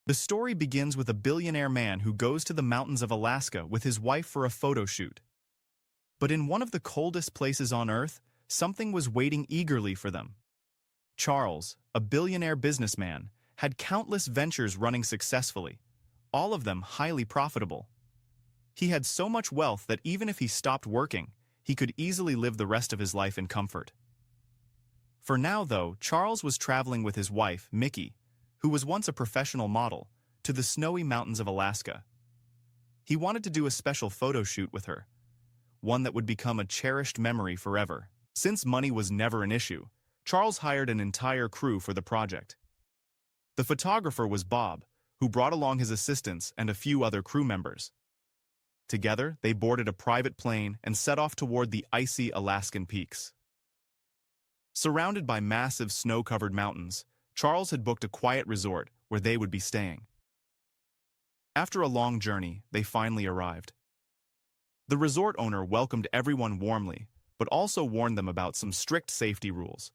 The story begins with a billionaire man who goes to the mountains of Alaska with his wife for a photo shoot. But in one of the coldest places on Earth, something was waiting eagerly for them. Charles, a billionaire businessman, had countless ventures running successfully, all of them highly profitable. He had so much wealth that even if he stopped working, he could easily live the rest of his life in comfort. For now, though, Charles was traveling with his wife, Mickey, who was once a professional model, to the snowy mountains of Alaska. He wanted to do a special photo shoot with her, one that would become a cherished memory forever. Since money was never an issue, Charles hired an entire crew for the project. The photographer was Bob, who brought along his assistants and a few other crew members. Together, they boarded a private plane and set off toward the icy Alaskan peaks. Surrounded by massive snow-covered mountains, Charles had booked a quiet resort where they would be staying. After a long journey, they finally arrived. The resort owner welcomed everyone warmly, but also warned them about some strict safety rules.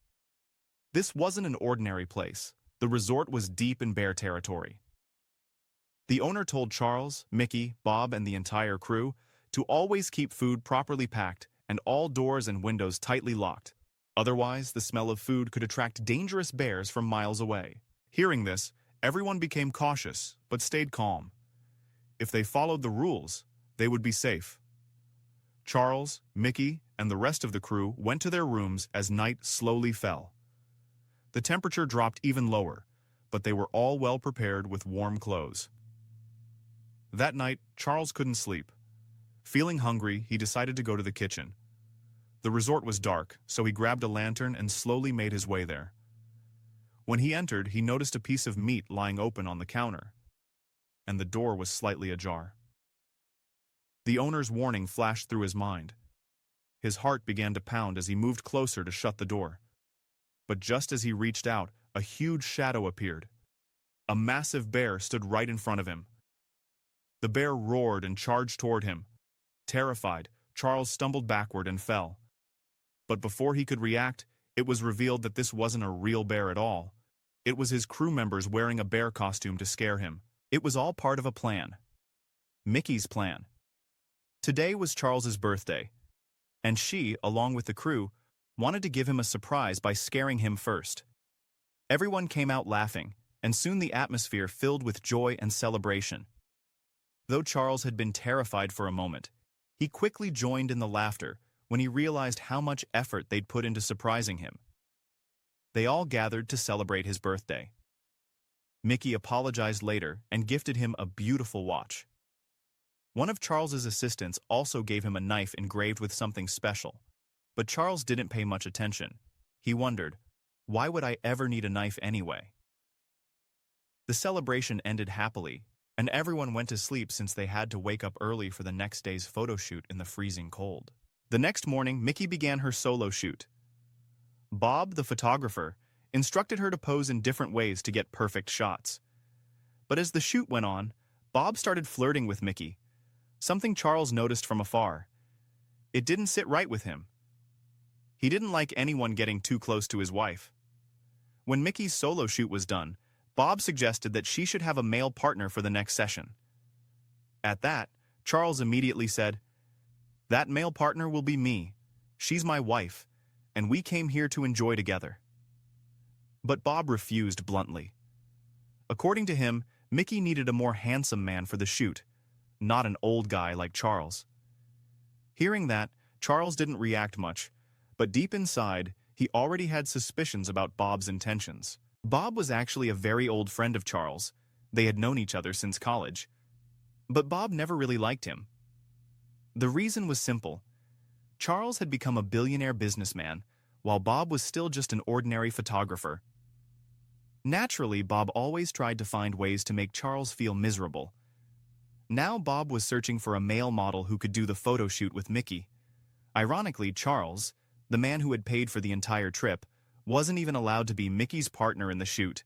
This wasn't an ordinary place. The resort was deep in bear territory. The owner told Charles, Mickey, Bob, and the entire crew to always keep food properly packed and all doors and windows tightly locked. Otherwise, the smell of food could attract dangerous bears from miles away. Hearing this, everyone became cautious but stayed calm. If they followed the rules, they would be safe. Charles, Mickey, and the rest of the crew went to their rooms as night slowly fell. The temperature dropped even lower, but they were all well prepared with warm clothes. That night, Charles couldn't sleep. Feeling hungry, he decided to go to the kitchen. The resort was dark, so he grabbed a lantern and slowly made his way there. When he entered, he noticed a piece of meat lying open on the counter, and the door was slightly ajar. The owner's warning flashed through his mind. His heart began to pound as he moved closer to shut the door. But just as he reached out, a huge shadow appeared. A massive bear stood right in front of him. The bear roared and charged toward him. Terrified, Charles stumbled backward and fell. But before he could react, it was revealed that this wasn't a real bear at all. It was his crew members wearing a bear costume to scare him. It was all part of a plan. Mickey's plan. Today was Charles's birthday, and she, along with the crew, wanted to give him a surprise by scaring him first. Everyone came out laughing, and soon the atmosphere filled with joy and celebration. Though Charles had been terrified for a moment, he quickly joined in the laughter when he realized how much effort they'd put into surprising him. They all gathered to celebrate his birthday. Mickey apologized later and gifted him a beautiful watch. One of Charles's assistants also gave him a knife engraved with something special, but Charles didn't pay much attention. He wondered, why would I ever need a knife anyway? The celebration ended happily, and everyone went to sleep since they had to wake up early for the next day's photo shoot in the freezing cold. The next morning, Mickey began her solo shoot. Bob, the photographer, instructed her to pose in different ways to get perfect shots. But as the shoot went on, Bob started flirting with Mickey, something Charles noticed from afar. It didn't sit right with him. He didn't like anyone getting too close to his wife. When Mickey's solo shoot was done, Bob suggested that she should have a male partner for the next session. At that, Charles immediately said, "That male partner will be me. She's my wife, and we came here to enjoy together." But Bob refused bluntly. According to him, Mickey needed a more handsome man for the shoot, not an old guy like Charles. Hearing that, Charles didn't react much, but deep inside, he already had suspicions about Bob's intentions. Bob was actually a very old friend of Charles. They had known each other since college. But Bob never really liked him. The reason was simple. Charles had become a billionaire businessman, while Bob was still just an ordinary photographer. Naturally, Bob always tried to find ways to make Charles feel miserable. Now Bob was searching for a male model who could do the photo shoot with Mickey. Ironically, Charles, the man who had paid for the entire trip, wasn't even allowed to be Mickey's partner in the shoot.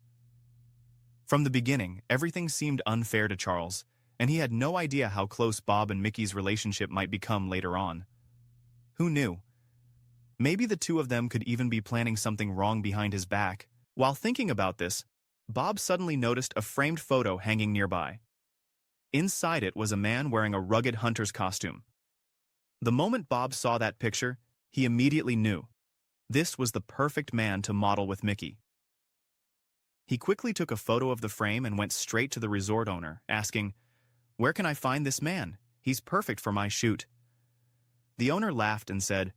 From the beginning, everything seemed unfair to Charles, and he had no idea how close Bob and Mickey's relationship might become later on. Who knew? Maybe the two of them could even be planning something wrong behind his back. While thinking about this, Bob suddenly noticed a framed photo hanging nearby. Inside it was a man wearing a rugged hunter's costume. The moment Bob saw that picture, he immediately knew. This was the perfect man to model with Mickey. He quickly took a photo of the frame and went straight to the resort owner, asking, "Where can I find this man? He's perfect for my shoot." The owner laughed and said,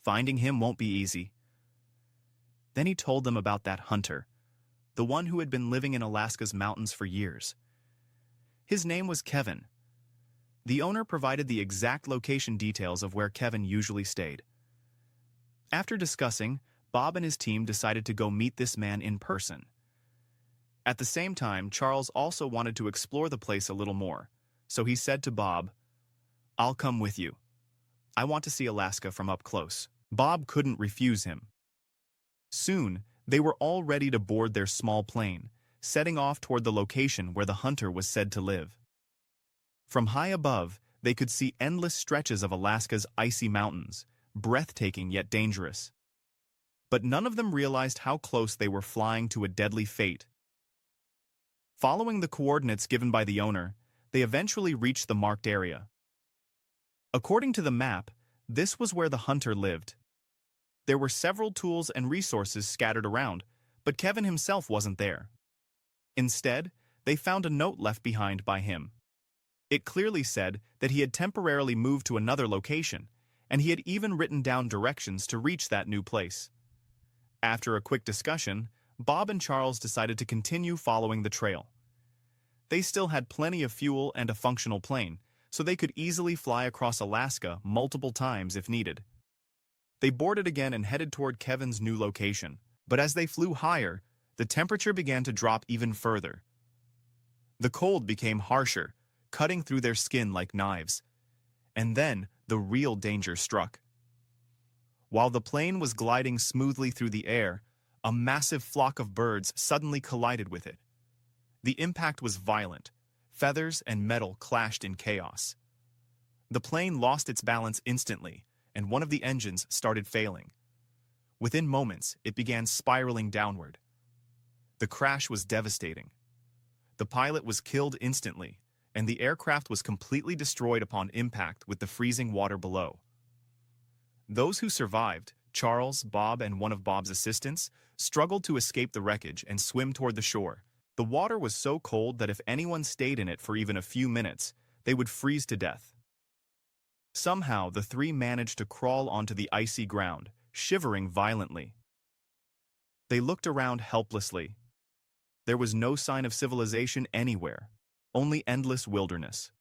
"Finding him won't be easy." Then he told them about that hunter, the one who had been living in Alaska's mountains for years. His name was Kevin. The owner provided the exact location details of where Kevin usually stayed. After discussing, Bob and his team decided to go meet this man in person. At the same time, Charles also wanted to explore the place a little more, so he said to Bob, "I'll come with you. I want to see Alaska from up close." Bob couldn't refuse him. Soon, they were all ready to board their small plane, setting off toward the location where the hunter was said to live. From high above, they could see endless stretches of Alaska's icy mountains, breathtaking yet dangerous. But none of them realized how close they were flying to a deadly fate. Following the coordinates given by the owner, they eventually reached the marked area. According to the map, this was where the hunter lived. There were several tools and resources scattered around, but Kevin himself wasn't there. Instead, they found a note left behind by him. It clearly said that he had temporarily moved to another location, and he had even written down directions to reach that new place. After a quick discussion, Bob and Charles decided to continue following the trail. They still had plenty of fuel and a functional plane, so they could easily fly across Alaska multiple times if needed. They boarded again and headed toward Kevin's new location, but as they flew higher, the temperature began to drop even further. The cold became harsher, cutting through their skin like knives. And then the real danger struck. While the plane was gliding smoothly through the air, a massive flock of birds suddenly collided with it. The impact was violent. Feathers and metal clashed in chaos. The plane lost its balance instantly, and one of the engines started failing. Within moments, it began spiraling downward. The crash was devastating. The pilot was killed instantly, and the aircraft was completely destroyed upon impact with the freezing water below. Those who survived, Charles, Bob, and one of Bob's assistants, struggled to escape the wreckage and swim toward the shore. The water was so cold that if anyone stayed in it for even a few minutes, they would freeze to death. Somehow, the three managed to crawl onto the icy ground, shivering violently. They looked around helplessly. There was no sign of civilization anywhere, only endless wilderness.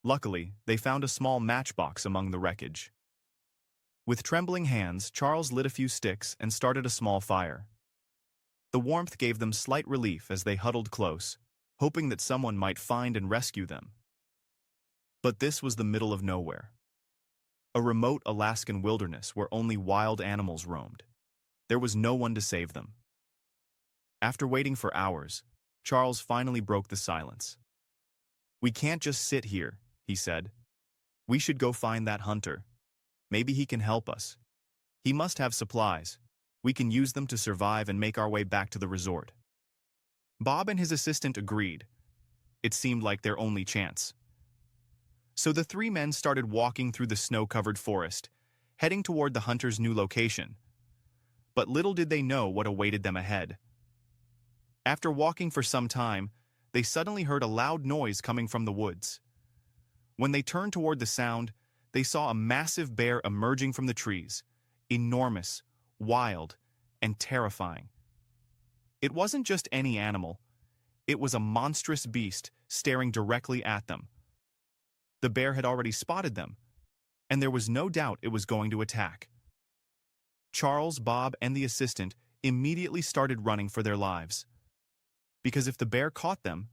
Luckily, they found a small matchbox among the wreckage. With trembling hands, Charles lit a few sticks and started a small fire. The warmth gave them slight relief as they huddled close, hoping that someone might find and rescue them. But this was the middle of nowhere. A remote Alaskan wilderness where only wild animals roamed. There was no one to save them. After waiting for hours, Charles finally broke the silence. "We can't just sit here," he said. "We should go find that hunter. Maybe he can help us. He must have supplies. We can use them to survive and make our way back to the resort." Bob and his assistant agreed. It seemed like their only chance. So the three men started walking through the snow-covered forest, heading toward the hunter's new location. But little did they know what awaited them ahead. After walking for some time, they suddenly heard a loud noise coming from the woods. When they turned toward the sound, they saw a massive bear emerging from the trees, enormous, wild, and terrifying. It wasn't just any animal. It was a monstrous beast staring directly at them. The bear had already spotted them, and there was no doubt it was going to attack. Charles, Bob, and the assistant immediately started running for their lives. Because if the bear caught them,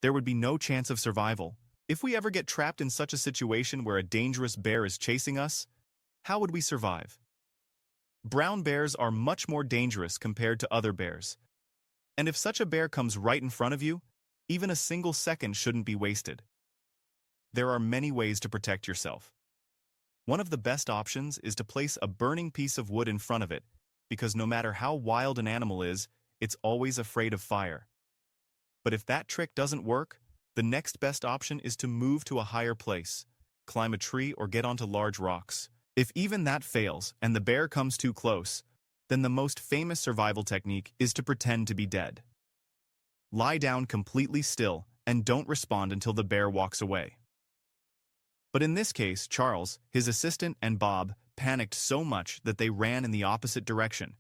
there would be no chance of survival. If we ever get trapped in such a situation where a dangerous bear is chasing us, how would we survive? Brown bears are much more dangerous compared to other bears. And if such a bear comes right in front of you, even a single second shouldn't be wasted. There are many ways to protect yourself. One of the best options is to place a burning piece of wood in front of it, because no matter how wild an animal is, it's always afraid of fire. But if that trick doesn't work, the next best option is to move to a higher place, climb a tree or get onto large rocks. If even that fails and the bear comes too close, then the most famous survival technique is to pretend to be dead. Lie down completely still and don't respond until the bear walks away. But in this case, Charles, his assistant, and Bob panicked so much that they ran in the opposite direction.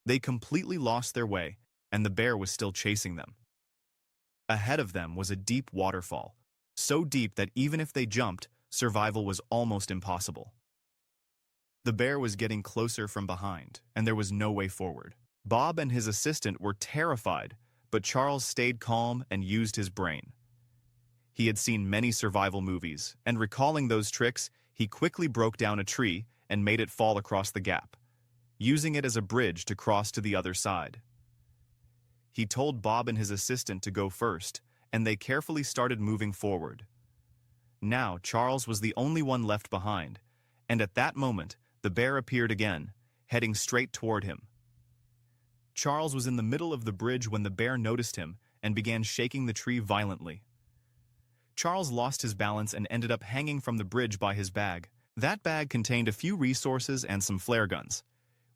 They completely lost their way, and the bear was still chasing them. Ahead of them was a deep waterfall, so deep that even if they jumped, survival was almost impossible. The bear was getting closer from behind, and there was no way forward. Bob and his assistant were terrified, but Charles stayed calm and used his brain. He had seen many survival movies, and recalling those tricks, he quickly broke down a tree and made it fall across the gap, using it as a bridge to cross to the other side. He told Bob and his assistant to go first, and they carefully started moving forward. Now Charles was the only one left behind, and at that moment, the bear appeared again, heading straight toward him. Charles was in the middle of the bridge when the bear noticed him and began shaking the tree violently. Charles lost his balance and ended up hanging from the bridge by his bag. That bag contained a few resources and some flare guns,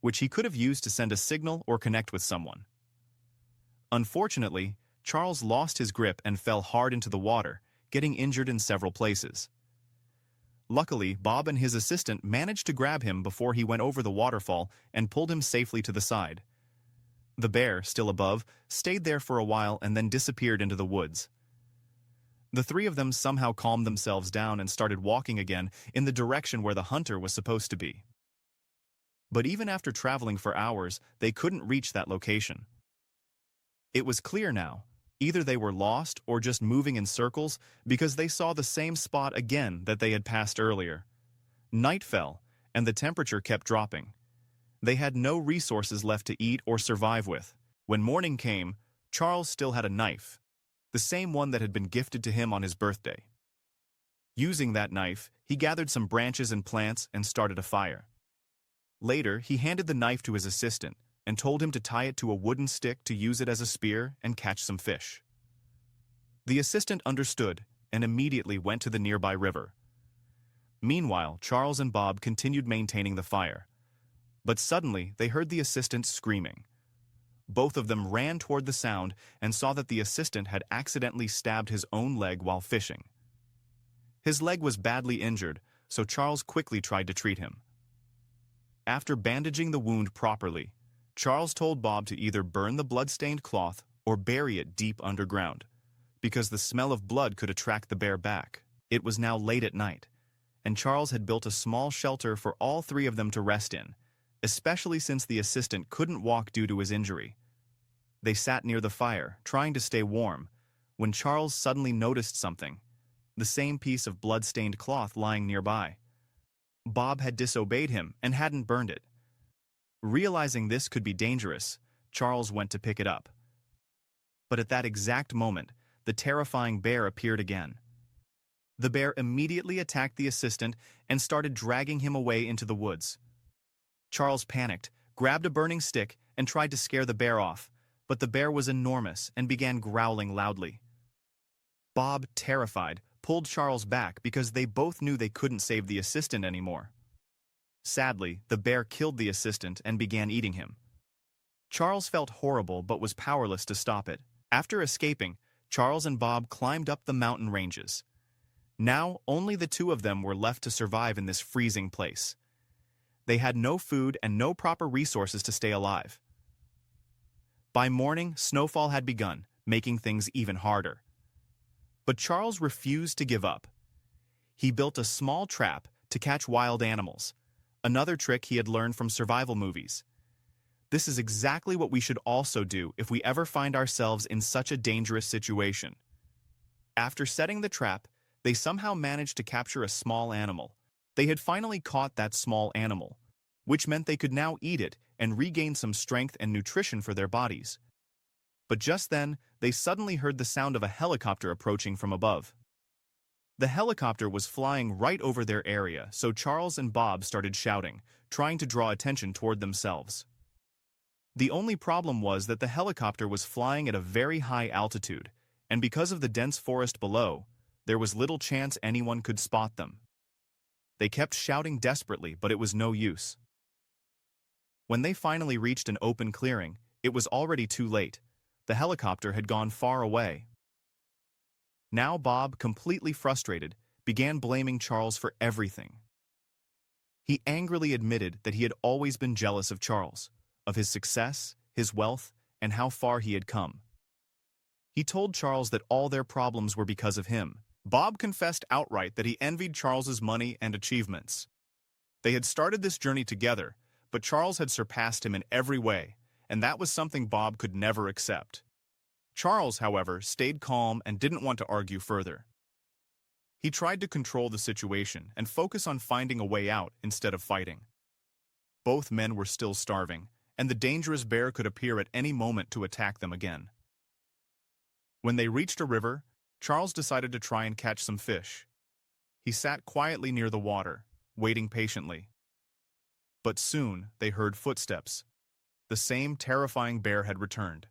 which he could have used to send a signal or connect with someone. Unfortunately, Charles lost his grip and fell hard into the water, getting injured in several places. Luckily, Bob and his assistant managed to grab him before he went over the waterfall and pulled him safely to the side. The bear, still above, stayed there for a while and then disappeared into the woods. The three of them somehow calmed themselves down and started walking again in the direction where the hunter was supposed to be. But even after traveling for hours, they couldn't reach that location. It was clear now, either they were lost or just moving in circles because they saw the same spot again that they had passed earlier. Night fell, and the temperature kept dropping. They had no resources left to eat or survive with. When morning came, Charles still had a knife, the same one that had been gifted to him on his birthday. Using that knife, he gathered some branches and plants and started a fire. Later, he handed the knife to his assistant and told him to tie it to a wooden stick to use it as a spear and catch some fish. The assistant understood and immediately went to the nearby river. Meanwhile, Charles and Bob continued maintaining the fire. But suddenly, they heard the assistant screaming. Both of them ran toward the sound and saw that the assistant had accidentally stabbed his own leg while fishing. His leg was badly injured, so Charles quickly tried to treat him. After bandaging the wound properly, Charles told Bob to either burn the blood-stained cloth or bury it deep underground, because the smell of blood could attract the bear back. It was now late at night, and Charles had built a small shelter for all three of them to rest in, especially since the assistant couldn't walk due to his injury. They sat near the fire, trying to stay warm, when Charles suddenly noticed something, the same piece of blood-stained cloth lying nearby. Bob had disobeyed him and hadn't burned it. Realizing this could be dangerous, Charles went to pick it up. But at that exact moment, the terrifying bear appeared again. The bear immediately attacked the assistant and started dragging him away into the woods. Charles panicked, grabbed a burning stick, and tried to scare the bear off, but the bear was enormous and began growling loudly. Bob, terrified, pulled Charles back because they both knew they couldn't save the assistant anymore. Sadly, the bear killed the assistant and began eating him. Charles felt horrible but was powerless to stop it. After escaping, Charles and Bob climbed up the mountain ranges. Now, only the two of them were left to survive in this freezing place. They had no food and no proper resources to stay alive. By morning, snowfall had begun, making things even harder. But Charles refused to give up. He built a small trap to catch wild animals, another trick he had learned from survival movies. This is exactly what we should also do if we ever find ourselves in such a dangerous situation. After setting the trap, they somehow managed to capture a small animal. They had finally caught that small animal, which meant they could now eat it and regain some strength and nutrition for their bodies. But just then, they suddenly heard the sound of a helicopter approaching from above. The helicopter was flying right over their area, so Charles and Bob started shouting, trying to draw attention toward themselves. The only problem was that the helicopter was flying at a very high altitude, and because of the dense forest below, there was little chance anyone could spot them. They kept shouting desperately, but it was no use. When they finally reached an open clearing, it was already too late. The helicopter had gone far away. Now Bob, completely frustrated, began blaming Charles for everything. He angrily admitted that he had always been jealous of Charles, of his success, his wealth, and how far he had come. He told Charles that all their problems were because of him. Bob confessed outright that he envied Charles's money and achievements. They had started this journey together, but Charles had surpassed him in every way, and that was something Bob could never accept. Charles, however, stayed calm and didn't want to argue further. He tried to control the situation and focus on finding a way out instead of fighting. Both men were still starving, and the dangerous bear could appear at any moment to attack them again. When they reached a river, Charles decided to try and catch some fish. He sat quietly near the water, waiting patiently. But soon they heard footsteps. The same terrifying bear had returned.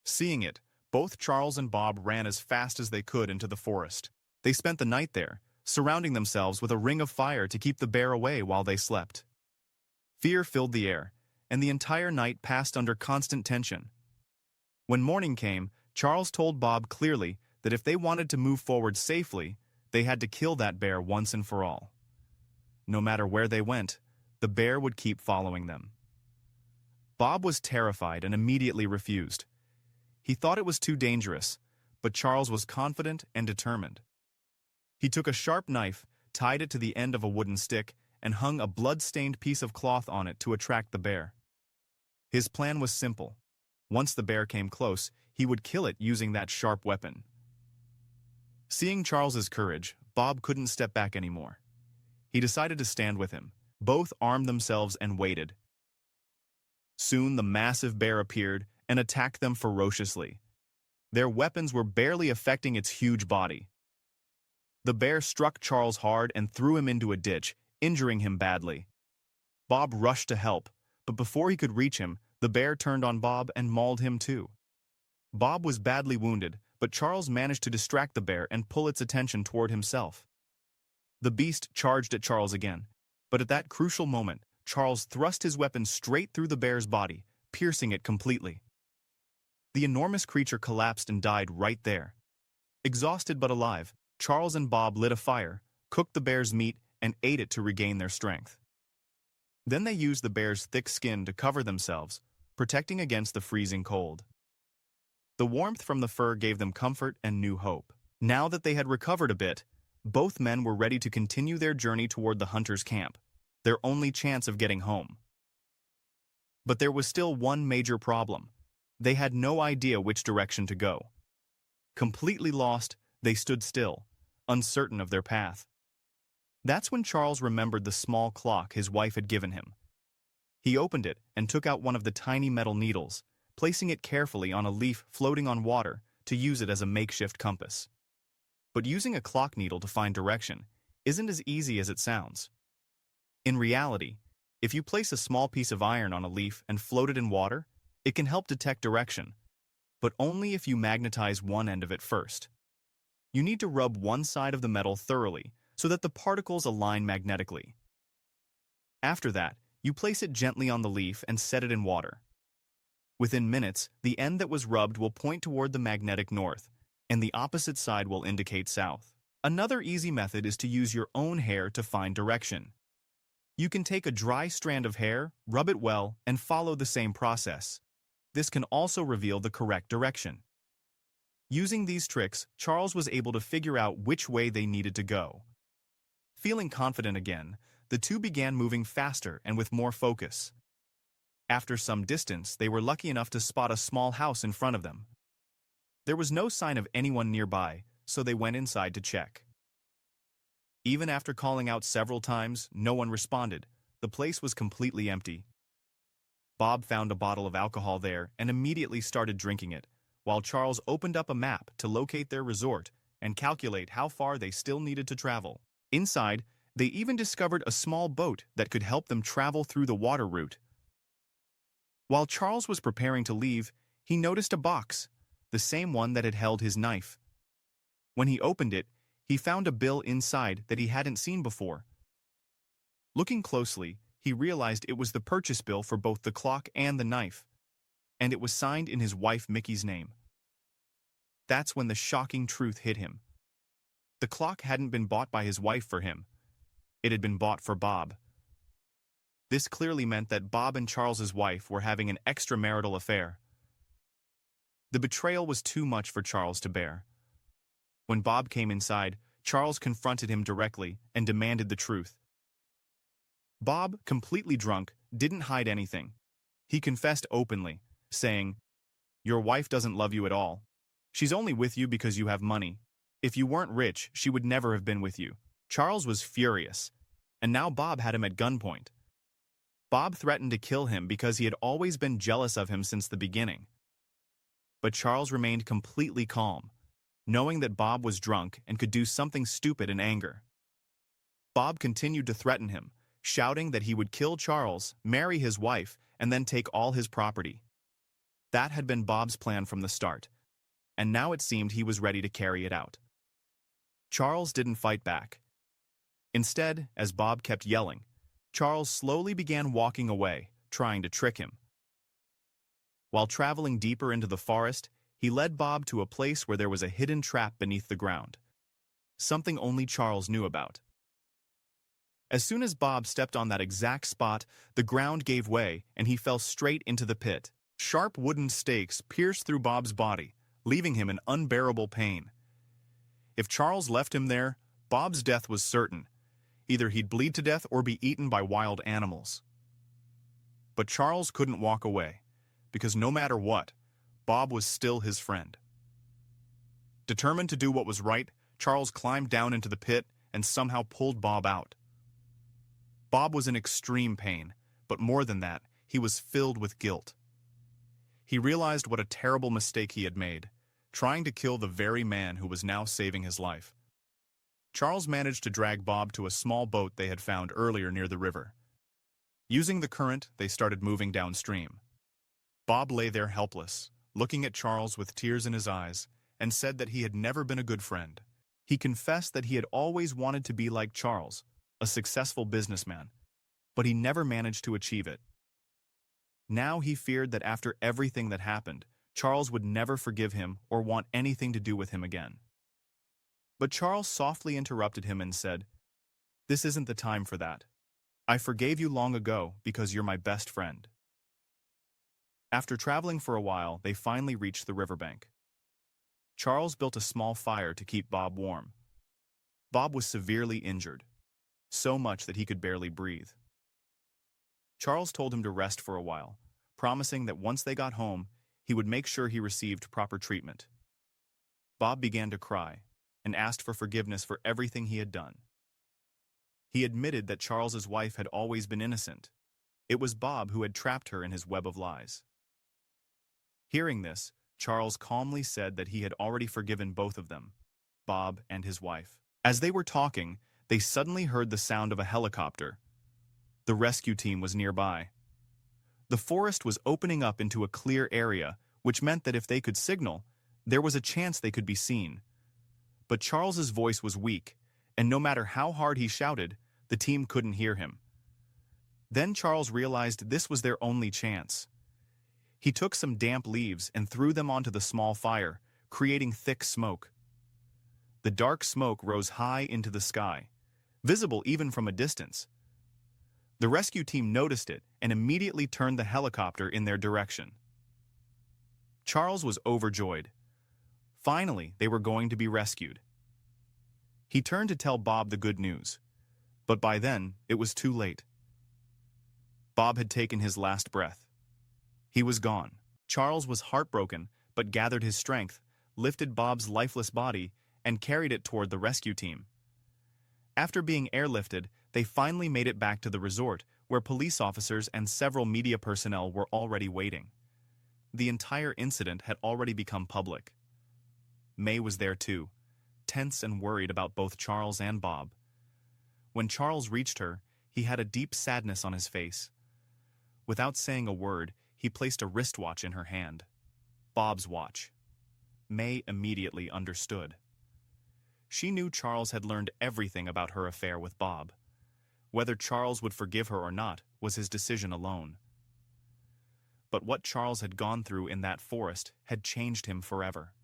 Seeing it, both Charles and Bob ran as fast as they could into the forest. They spent the night there, surrounding themselves with a ring of fire to keep the bear away while they slept. Fear filled the air, and the entire night passed under constant tension. When morning came, Charles told Bob clearly that if they wanted to move forward safely, they had to kill that bear once and for all. No matter where they went, the bear would keep following them. Bob was terrified and immediately refused. He thought it was too dangerous, but Charles was confident and determined. He took a sharp knife, tied it to the end of a wooden stick, and hung a blood-stained piece of cloth on it to attract the bear. His plan was simple. Once the bear came close, he would kill it using that sharp weapon. Seeing Charles's courage, Bob couldn't step back anymore. He decided to stand with him. Both armed themselves and waited. Soon the massive bear appeared and attacked them ferociously. Their weapons were barely affecting its huge body. The bear struck Charles hard and threw him into a ditch, injuring him badly. Bob rushed to help, but before he could reach him, the bear turned on Bob and mauled him too. Bob was badly wounded, but Charles managed to distract the bear and pull its attention toward himself. The beast charged at Charles again, but at that crucial moment, Charles thrust his weapon straight through the bear's body, piercing it completely. The enormous creature collapsed and died right there. Exhausted but alive, Charles and Bob lit a fire, cooked the bear's meat, and ate it to regain their strength. Then they used the bear's thick skin to cover themselves, protecting against the freezing cold. The warmth from the fur gave them comfort and new hope. Now that they had recovered a bit, both men were ready to continue their journey toward the hunter's camp, their only chance of getting home. But there was still one major problem. They had no idea which direction to go. Completely lost, they stood still, uncertain of their path. That's when Charles remembered the small clock his wife had given him. He opened it and took out one of the tiny metal needles, placing it carefully on a leaf floating on water to use it as a makeshift compass. But using a clock needle to find direction isn't as easy as it sounds. In reality, if you place a small piece of iron on a leaf and float it in water, it can help detect direction, but only if you magnetize one end of it first. You need to rub one side of the metal thoroughly so that the particles align magnetically. After that, you place it gently on the leaf and set it in water. Within minutes, the end that was rubbed will point toward the magnetic north, and the opposite side will indicate south. Another easy method is to use your own hair to find direction. You can take a dry strand of hair, rub it well, and follow the same process. This can also reveal the correct direction. Using these tricks, Charles was able to figure out which way they needed to go. Feeling confident again, the two began moving faster and with more focus. After some distance, they were lucky enough to spot a small house in front of them. There was no sign of anyone nearby, so they went inside to check. Even after calling out several times, no one responded. The place was completely empty. Bob found a bottle of alcohol there and immediately started drinking it, while Charles opened up a map to locate their resort and calculate how far they still needed to travel. Inside, they even discovered a small boat that could help them travel through the water route. While Charles was preparing to leave, he noticed a box, the same one that had held his knife. When he opened it, he found a bill inside that he hadn't seen before. Looking closely, he realized it was the purchase bill for both the clock and the knife, and it was signed in his wife Mickey's name. That's when the shocking truth hit him. The clock hadn't been bought by his wife for him. It had been bought for Bob. This clearly meant that Bob and Charles's wife were having an extramarital affair. The betrayal was too much for Charles to bear. When Bob came inside, Charles confronted him directly and demanded the truth. Bob, completely drunk, didn't hide anything. He confessed openly, saying, "Your wife doesn't love you at all. She's only with you because you have money. If you weren't rich, she would never have been with you." Charles was furious, and now Bob had him at gunpoint. Bob threatened to kill him because he had always been jealous of him since the beginning. But Charles remained completely calm, knowing that Bob was drunk and could do something stupid in anger. Bob continued to threaten him, shouting that he would kill Charles, marry his wife, and then take all his property. That had been Bob's plan from the start, and now it seemed he was ready to carry it out. Charles didn't fight back. Instead, as Bob kept yelling, Charles slowly began walking away, trying to trick him. While traveling deeper into the forest, he led Bob to a place where there was a hidden trap beneath the ground, something only Charles knew about. As soon as Bob stepped on that exact spot, the ground gave way and he fell straight into the pit. Sharp wooden stakes pierced through Bob's body, leaving him in unbearable pain. If Charles left him there, Bob's death was certain. Either he'd bleed to death or be eaten by wild animals. But Charles couldn't walk away, because no matter what, Bob was still his friend. Determined to do what was right, Charles climbed down into the pit and somehow pulled Bob out. Bob was in extreme pain, but more than that, he was filled with guilt. He realized what a terrible mistake he had made, trying to kill the very man who was now saving his life. Charles managed to drag Bob to a small boat they had found earlier near the river. Using the current, they started moving downstream. Bob lay there helpless, looking at Charles with tears in his eyes, and said that he had never been a good friend. He confessed that he had always wanted to be like Charles, a successful businessman, but he never managed to achieve it. Now he feared that after everything that happened, Charles would never forgive him or want anything to do with him again. But Charles softly interrupted him and said, "This isn't the time for that. I forgave you long ago because you're my best friend." After traveling for a while, they finally reached the riverbank. Charles built a small fire to keep Bob warm. Bob was severely injured, so much that he could barely breathe. Charles told him to rest for a while, promising that once they got home, he would make sure he received proper treatment. Bob began to cry and asked for forgiveness for everything he had done. He admitted that Charles's wife had always been innocent. It was Bob who had trapped her in his web of lies. Hearing this, Charles calmly said that he had already forgiven both of them, Bob and his wife. As they were talking, they suddenly heard the sound of a helicopter. The rescue team was nearby. The forest was opening up into a clear area, which meant that if they could signal, there was a chance they could be seen. But Charles's voice was weak, and no matter how hard he shouted, the team couldn't hear him. Then Charles realized this was their only chance. He took some damp leaves and threw them onto the small fire, creating thick smoke. The dark smoke rose high into the sky, visible even from a distance. The rescue team noticed it and immediately turned the helicopter in their direction. Charles was overjoyed. Finally, they were going to be rescued. He turned to tell Bob the good news, but by then, it was too late. Bob had taken his last breath. He was gone. Charles was heartbroken, but gathered his strength, lifted Bob's lifeless body, and carried it toward the rescue team. After being airlifted, they finally made it back to the resort, where police officers and several media personnel were already waiting. The entire incident had already become public. May was there too, tense and worried about both Charles and Bob. When Charles reached her, he had a deep sadness on his face. Without saying a word, he placed a wristwatch in her hand. Bob's watch. May immediately understood. She knew Charles had learned everything about her affair with Bob. Whether Charles would forgive her or not was his decision alone. But what Charles had gone through in that forest had changed him forever.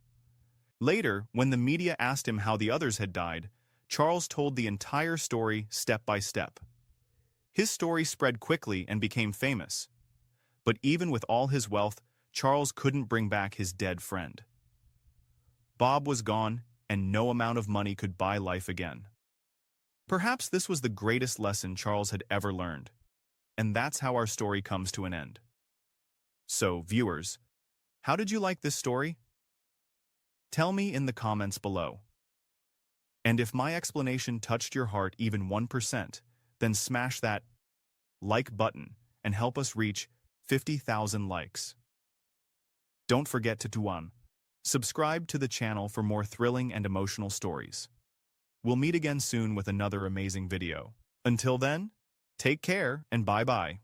Later, when the media asked him how the others had died, Charles told the entire story step by step. His story spread quickly and became famous. But even with all his wealth, Charles couldn't bring back his dead friend. Bob was gone, and no amount of money could buy life again. Perhaps this was the greatest lesson Charles had ever learned. And that's how our story comes to an end. So, viewers, how did you like this story? Tell me in the comments below. And if my explanation touched your heart even 1%, then smash that like button and help us reach 50,000 likes. Don't forget to subscribe to the channel for more thrilling and emotional stories. We'll meet again soon with another amazing video. Until then, take care and bye-bye.